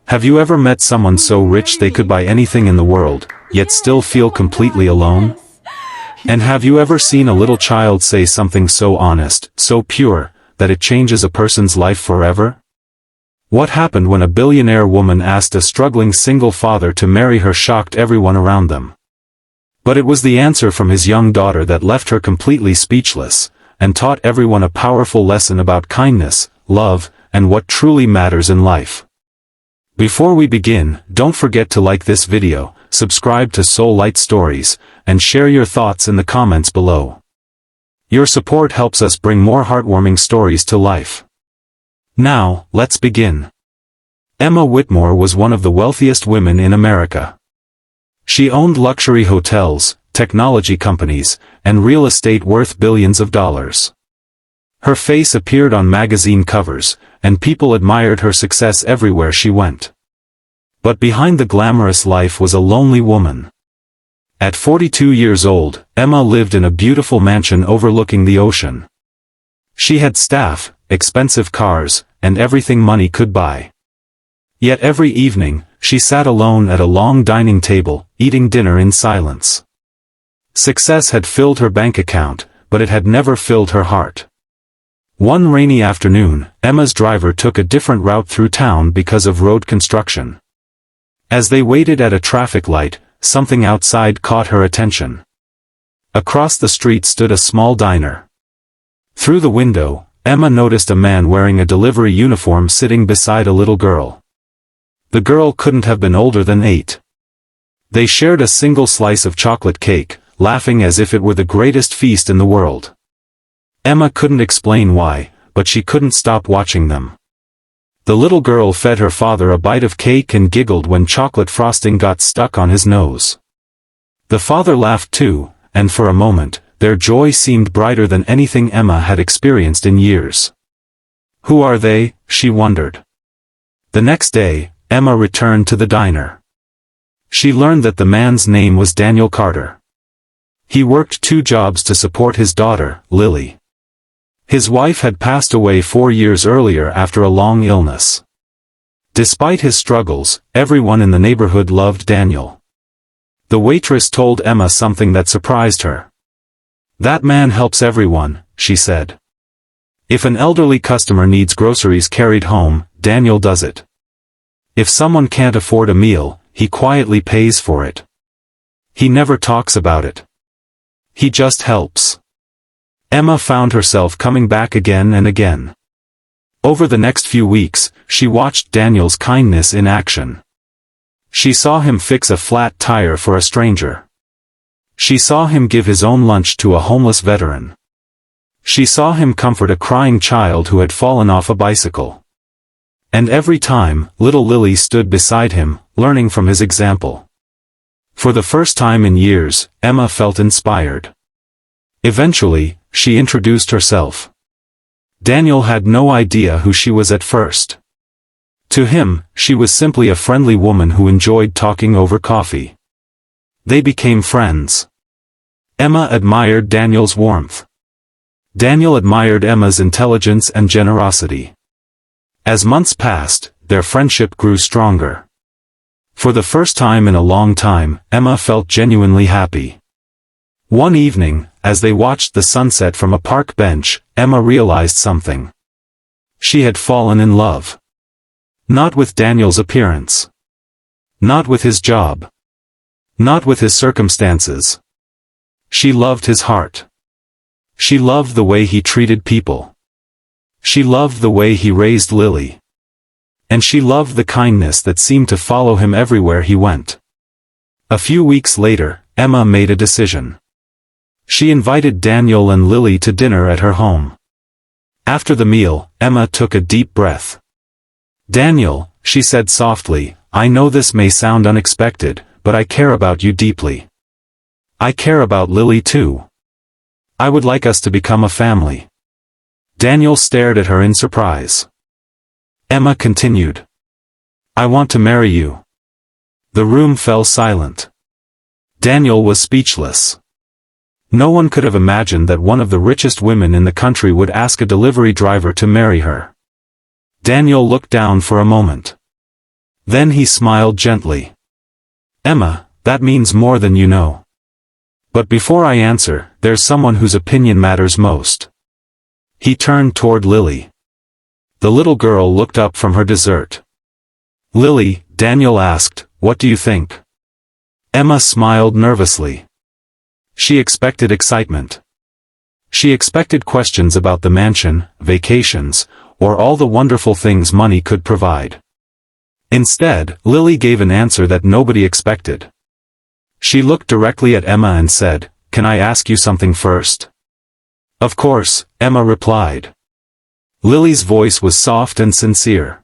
Have you ever met someone so rich they could buy anything in the world, yet still feel completely alone? And have you ever seen a little child say something so honest, so pure, that it changes a person's life forever? What happened when a billionaire woman asked a struggling single father to marry her shocked everyone around them. But it was the answer from his young daughter that left her completely speechless, and taught everyone a powerful lesson about kindness, love, and what truly matters in life. Before we begin, don't forget to like this video, subscribe to Soul Light Stories, and share your thoughts in the comments below. Your support helps us bring more heartwarming stories to life. Now, let's begin. Emma Whitmore was one of the wealthiest women in America. She owned luxury hotels, technology companies, and real estate worth billions of dollars. Her face appeared on magazine covers, and people admired her success everywhere she went. But behind the glamorous life was a lonely woman. At 42 years old, Emma lived in a beautiful mansion overlooking the ocean. She had staff, expensive cars, and everything money could buy. Yet every evening, she sat alone at a long dining table, eating dinner in silence. Success had filled her bank account, but it had never filled her heart. One rainy afternoon, Emma's driver took a different route through town because of road construction. As they waited at a traffic light, something outside caught her attention. Across the street stood a small diner. Through the window, Emma noticed a man wearing a delivery uniform sitting beside a little girl. The girl couldn't have been older than 8. They shared a single slice of chocolate cake, laughing as if it were the greatest feast in the world. Emma couldn't explain why, but she couldn't stop watching them. The little girl fed her father a bite of cake and giggled when chocolate frosting got stuck on his nose. The father laughed too, and for a moment, their joy seemed brighter than anything Emma had experienced in years. Who are they? She wondered. The next day, Emma returned to the diner. She learned that the man's name was Daniel Carter. He worked 2 jobs to support his daughter, Lily. His wife had passed away 4 years earlier after a long illness. Despite his struggles, everyone in the neighborhood loved Daniel. The waitress told Emma something that surprised her. "That man helps everyone," she said. "If an elderly customer needs groceries carried home, Daniel does it. If someone can't afford a meal, he quietly pays for it. He never talks about it. He just helps." Emma found herself coming back again and again. Over the next few weeks, she watched Daniel's kindness in action. She saw him fix a flat tire for a stranger. She saw him give his own lunch to a homeless veteran. She saw him comfort a crying child who had fallen off a bicycle. And every time, little Lily stood beside him, learning from his example. For the first time in years, Emma felt inspired. Eventually, she introduced herself. Daniel had no idea who she was at first. To him, she was simply a friendly woman who enjoyed talking over coffee. They became friends. Emma admired Daniel's warmth. Daniel admired Emma's intelligence and generosity. As months passed, their friendship grew stronger. For the first time in a long time, Emma felt genuinely happy. One evening, as they watched the sunset from a park bench, Emma realized something. She had fallen in love. Not with Daniel's appearance. Not with his job. Not with his circumstances. She loved his heart. She loved the way he treated people. She loved the way he raised Lily. And she loved the kindness that seemed to follow him everywhere he went. A few weeks later, Emma made a decision. She invited Daniel and Lily to dinner at her home. After the meal, Emma took a deep breath. "Daniel," she said softly, "I know this may sound unexpected, but I care about you deeply. I care about Lily too. I would like us to become a family." Daniel stared at her in surprise. Emma continued. "I want to marry you." The room fell silent. Daniel was speechless. No one could have imagined that one of the richest women in the country would ask a delivery driver to marry her. Daniel looked down for a moment. Then he smiled gently. Emma, that means more than you know. But before I answer, there's someone whose opinion matters most. He turned toward Lily. The little girl looked up from her dessert. Lily, Daniel asked, what do you think? Emma smiled nervously. She expected excitement. She expected questions about the mansion, vacations, or all the wonderful things money could provide. Instead, Lily gave an answer that nobody expected. She looked directly at Emma and said, "Can I ask you something first?" "Of course," Emma replied. Lily's voice was soft and sincere.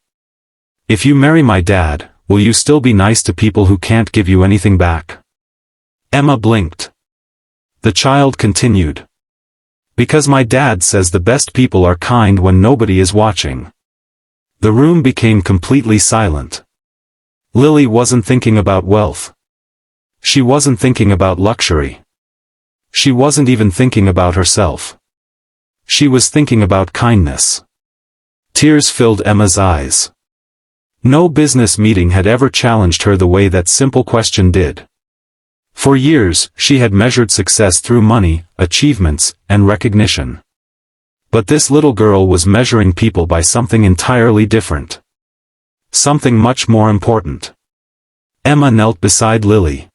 "If you marry my dad, will you still be nice to people who can't give you anything back?" Emma blinked. The child continued. "Because my dad says the best people are kind when nobody is watching." The room became completely silent. Lily wasn't thinking about wealth. She wasn't thinking about luxury. She wasn't even thinking about herself. She was thinking about kindness. Tears filled Emma's eyes. No business meeting had ever challenged her the way that simple question did. For years, she had measured success through money, achievements, and recognition. But this little girl was measuring people by something entirely different. Something much more important. Emma knelt beside Lily.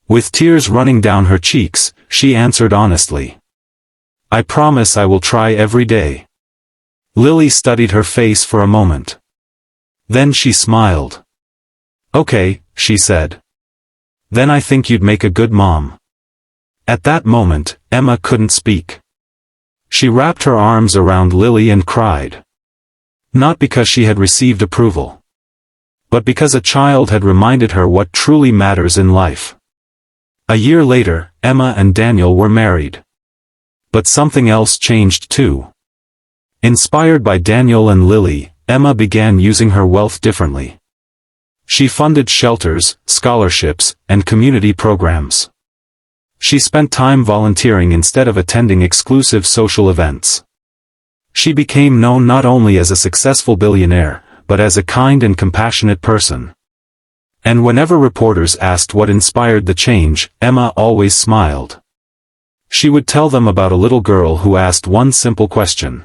With tears running down her cheeks, she answered honestly. "I promise I will try every day." Lily studied her face for a moment. Then she smiled. "Okay," she said. "Then I think you'd make a good mom." At that moment, Emma couldn't speak. She wrapped her arms around Lily and cried. Not because she had received approval, but because a child had reminded her what truly matters in life. A year later, Emma and Daniel were married. But something else changed too. Inspired by Daniel and Lily, Emma began using her wealth differently. She funded shelters, scholarships, and community programs. She spent time volunteering instead of attending exclusive social events. She became known not only as a successful billionaire, but as a kind and compassionate person. And whenever reporters asked what inspired the change, Emma always smiled. She would tell them about a little girl who asked one simple question.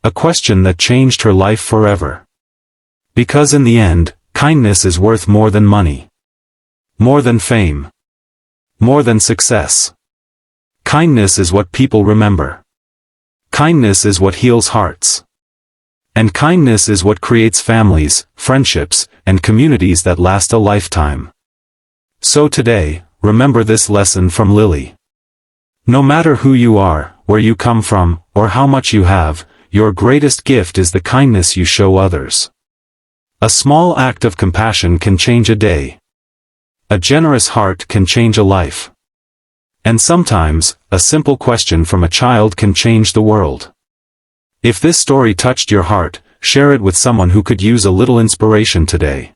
A question that changed her life forever. Because in the end, kindness is worth more than money. More than fame. More than success. Kindness is what people remember. Kindness is what heals hearts. And kindness is what creates families, friendships, and communities that last a lifetime. So today, remember this lesson from Lily. No matter who you are, where you come from, or how much you have, your greatest gift is the kindness you show others. A small act of compassion can change a day. A generous heart can change a life. And sometimes, a simple question from a child can change the world. If this story touched your heart, share it with someone who could use a little inspiration today.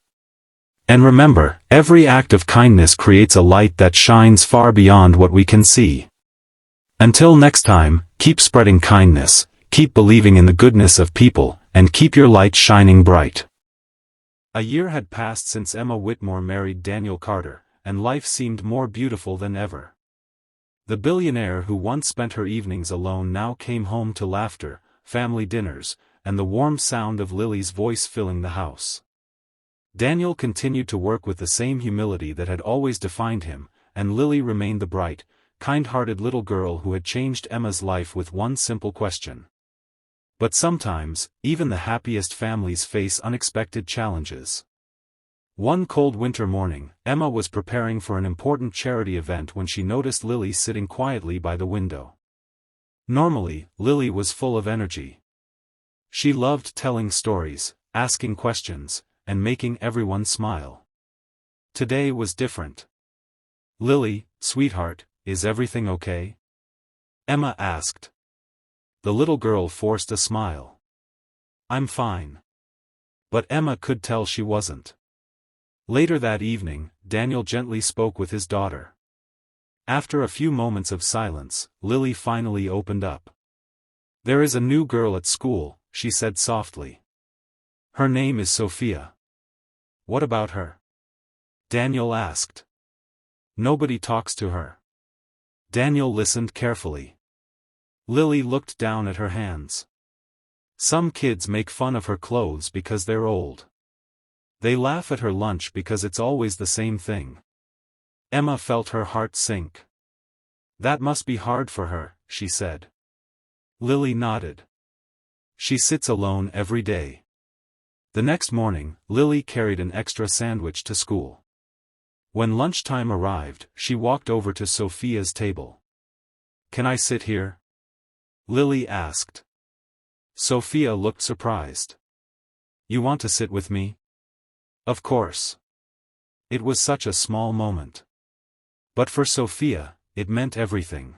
And remember, every act of kindness creates a light that shines far beyond what we can see. Until next time, keep spreading kindness, keep believing in the goodness of people, and keep your light shining bright. A year had passed since Emma Whitmore married Daniel Carter, and life seemed more beautiful than ever. The billionaire who once spent her evenings alone now came home to laughter, family dinners, and the warm sound of Lily's voice filling the house. Daniel continued to work with the same humility that had always defined him, and Lily remained the bright, kind-hearted little girl who had changed Emma's life with one simple question. But sometimes, even the happiest families face unexpected challenges. One cold winter morning, Emma was preparing for an important charity event when she noticed Lily sitting quietly by the window. Normally, Lily was full of energy. She loved telling stories, asking questions, and making everyone smile. Today was different. "Lily, sweetheart, is everything okay?" Emma asked. The little girl forced a smile. "I'm fine." But Emma could tell she wasn't. Later that evening, Daniel gently spoke with his daughter. After a few moments of silence, Lily finally opened up. "There is a new girl at school," she said softly. "Her name is Sophia. What about her? Daniel asked. Nobody talks to her. Daniel listened carefully. Lily looked down at her hands. Some kids make fun of her clothes because they're old. They laugh at her lunch because it's always the same thing. Emma felt her heart sink. That must be hard for her, she said. Lily nodded. She sits alone every day. The next morning, Lily carried an extra sandwich to school. When lunchtime arrived, she walked over to Sophia's table. Can I sit here? Lily asked. Sophia looked surprised. You want to sit with me? Of course. It was such a small moment. But for Sophia, it meant everything.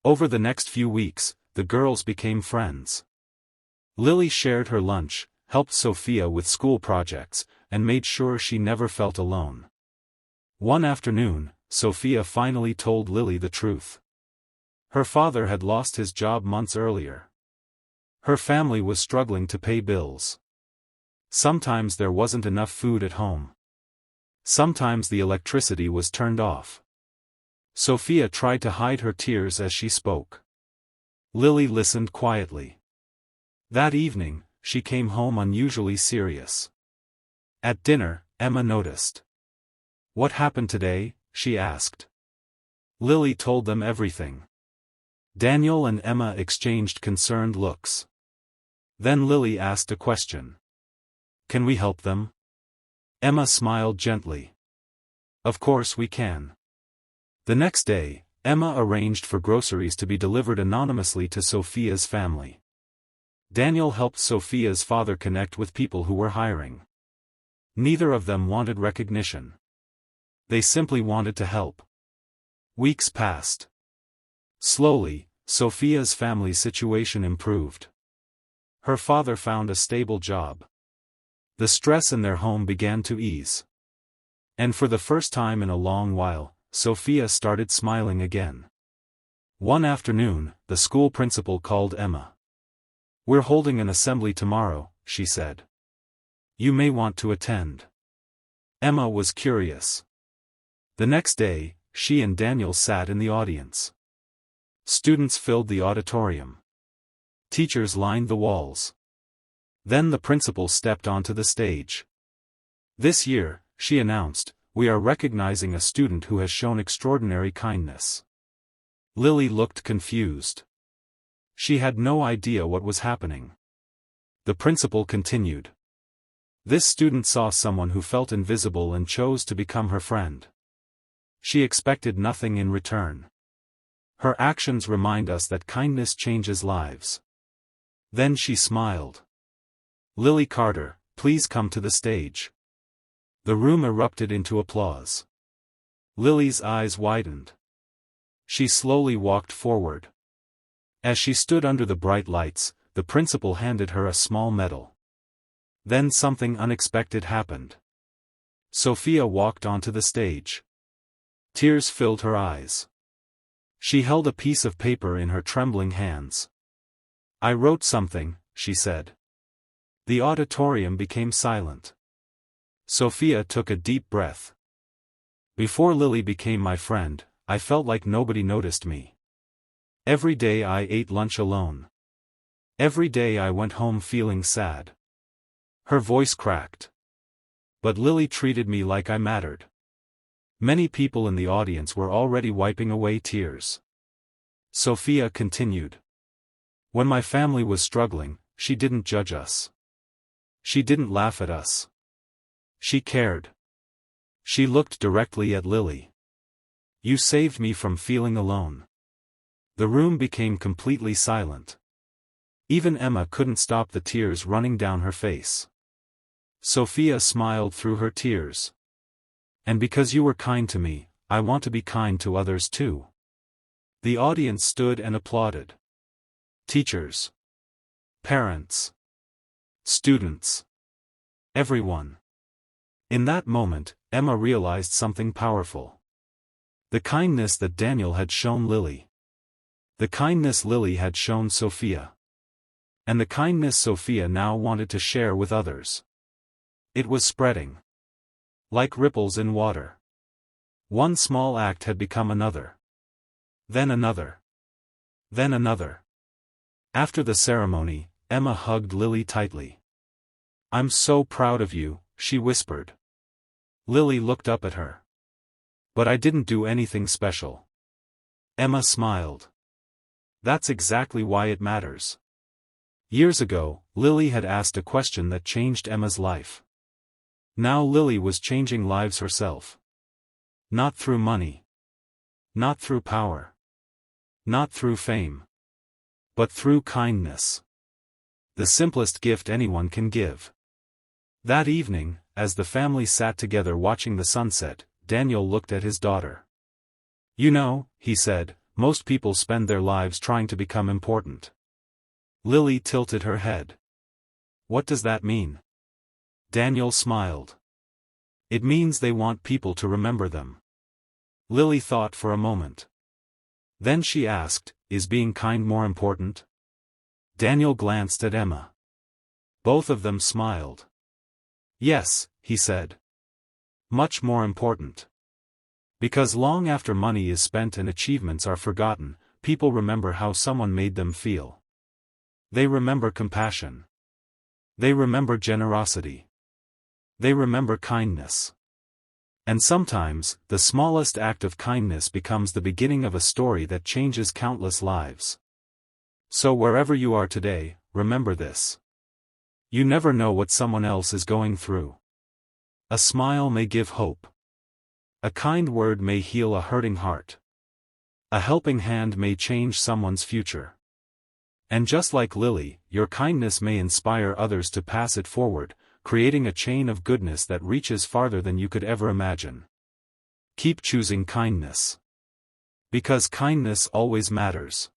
Over the next few weeks, the girls became friends. Lily shared her lunch, helped Sophia with school projects, and made sure she never felt alone. One afternoon, Sophia finally told Lily the truth. Her father had lost his job months earlier. Her family was struggling to pay bills. Sometimes there wasn't enough food at home. Sometimes the electricity was turned off. Sophia tried to hide her tears as she spoke. Lily listened quietly. That evening, she came home unusually serious. At dinner, Emma noticed. What happened today? She asked. Lily told them everything. Daniel and Emma exchanged concerned looks. Then Lily asked a question. Can we help them? Emma smiled gently. Of course we can. The next day, Emma arranged for groceries to be delivered anonymously to Sophia's family. Daniel helped Sophia's father connect with people who were hiring. Neither of them wanted recognition. They simply wanted to help. Weeks passed. Slowly, Sophia's family situation improved. Her father found a stable job. The stress in their home began to ease. And for the first time in a long while, Sophia started smiling again. One afternoon, the school principal called Emma. We're holding an assembly tomorrow, she said. You may want to attend. Emma was curious. The next day, she and Daniel sat in the audience. Students filled the auditorium. Teachers lined the walls. Then the principal stepped onto the stage. This year, she announced, we are recognizing a student who has shown extraordinary kindness. Lily looked confused. She had no idea what was happening. The principal continued. This student saw someone who felt invisible and chose to become her friend. She expected nothing in return. Her actions remind us that kindness changes lives. Then she smiled. Lily Carter, please come to the stage. The room erupted into applause. Lily's eyes widened. She slowly walked forward. As she stood under the bright lights, the principal handed her a small medal. Then something unexpected happened. Sophia walked onto the stage. Tears filled her eyes. She held a piece of paper in her trembling hands. I wrote something, she said. The auditorium became silent. Sophia took a deep breath. Before Lily became my friend, I felt like nobody noticed me. Every day I ate lunch alone. Every day I went home feeling sad. Her voice cracked. But Lily treated me like I mattered. Many people in the audience were already wiping away tears. Sophia continued. When my family was struggling, she didn't judge us. She didn't laugh at us. She cared. She looked directly at Lily. You saved me from feeling alone. The room became completely silent. Even Emma couldn't stop the tears running down her face. Sophia smiled through her tears. And because you were kind to me, I want to be kind to others too. The audience stood and applauded. Teachers. Parents. Students. Everyone. In that moment, Emma realized something powerful. The kindness that Daniel had shown Lily. The kindness Lily had shown Sophia. And the kindness Sophia now wanted to share with others. It was spreading. Like ripples in water. One small act had become another. Then another. Then another. After the ceremony, Emma hugged Lily tightly. "I'm so proud of you," she whispered. Lily looked up at her. "But I didn't do anything special." Emma smiled. "That's exactly why it matters." Years ago, Lily had asked a question that changed Emma's life. Now Lily was changing lives herself. Not through money. Not through power. Not through fame. But through kindness. The simplest gift anyone can give. That evening, as the family sat together watching the sunset, Daniel looked at his daughter. "You know," he said, "most people spend their lives trying to become important." Lily tilted her head. "What does that mean?" Daniel smiled. "It means they want people to remember them." Lily thought for a moment. Then she asked, "Is being kind more important?" Daniel glanced at Emma. Both of them smiled. "Yes," he said. "Much more important. Because long after money is spent and achievements are forgotten, people remember how someone made them feel. They remember compassion. They remember generosity. They remember kindness. And sometimes, the smallest act of kindness becomes the beginning of a story that changes countless lives. So wherever you are today, remember this. You never know what someone else is going through. A smile may give hope. A kind word may heal a hurting heart. A helping hand may change someone's future. And just like Lily, your kindness may inspire others to pass it forward, creating a chain of goodness that reaches farther than you could ever imagine. Keep choosing kindness. Because kindness always matters.